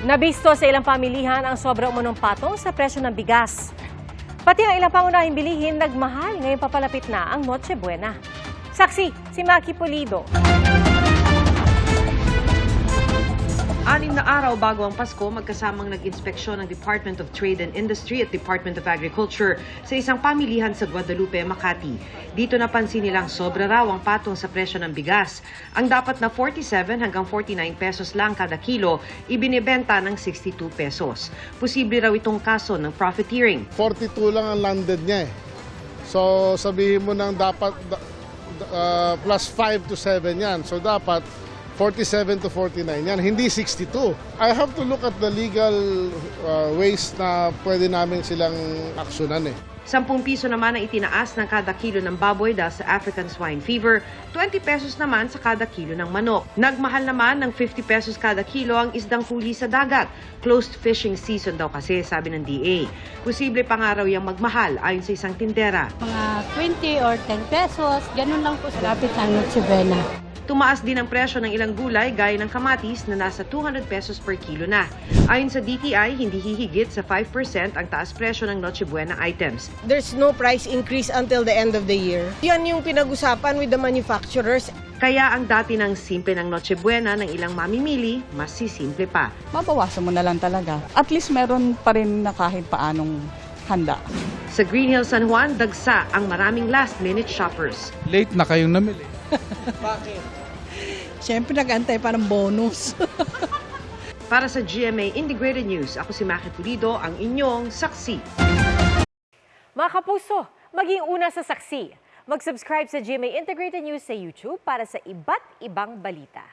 Nabisto sa ilang pamilihan ang sobra umunong patong sa presyo ng bigas. Pati ang ilang pangunahing bilihin nagmahal ngayong papalapit na ang Noche Buena. Saksi, si Maki Pulido. 6 na araw bago ang Pasko, magkasamang nag-inspeksyon ng Department of Trade and Industry at Department of Agriculture sa isang pamilihan sa Guadalupe, Makati. Dito napansin nilang sobra raw ang patong sa presyo ng bigas. Ang dapat na 47 hanggang 49 pesos lang kada kilo, ibinibenta ng 62 pesos. Posible raw itong kaso ng profiteering. 42 lang ang landed niya eh. So sabihin mo nang dapat plus 5 to 7 yan. So dapat 47 to 49 yan, hindi 62. I have to look at the legal ways na pwede namin silang aksyonan eh. 10 piso naman ang itinaas ng kada kilo ng baboy dahil sa African swine fever, 20 pesos naman sa kada kilo ng manok. Nagmahal naman ng 50 pesos kada kilo ang isdang huli sa dagat. Closed fishing season daw kasi, sabi ng DA. Posible pa nga raw yung magmahal ayon sa isang tindera. Mga 20 or 10 pesos, ganun lang po sa lapit ng Noche Buena. Tumaas din ang presyo ng ilang gulay gaya ng kamatis na nasa 200 pesos per kilo na. Ayon sa DTI, hindi hihigit sa 5% ang taas presyo ng Noche Buena items. There's no price increase until the end of the year. Yan yung pinag-usapan with the manufacturers. Kaya ang dati ng simple ng Noche Buena ng ilang mamimili, mas sisimple pa. Mabawasan mo na lang talaga. At least meron pa rin na kahit paanong handa. Sa Green Hills, San Juan, dagsa ang maraming last-minute shoppers. Late na kayong namili. Siyempre nag-antay parang bonus. Para sa GMA Integrated News, ako si Maki Pulido, ang inyong saksi. Mga kapuso, maging una sa saksi. Mag-subscribe sa GMA Integrated News sa YouTube para sa iba't ibang balita.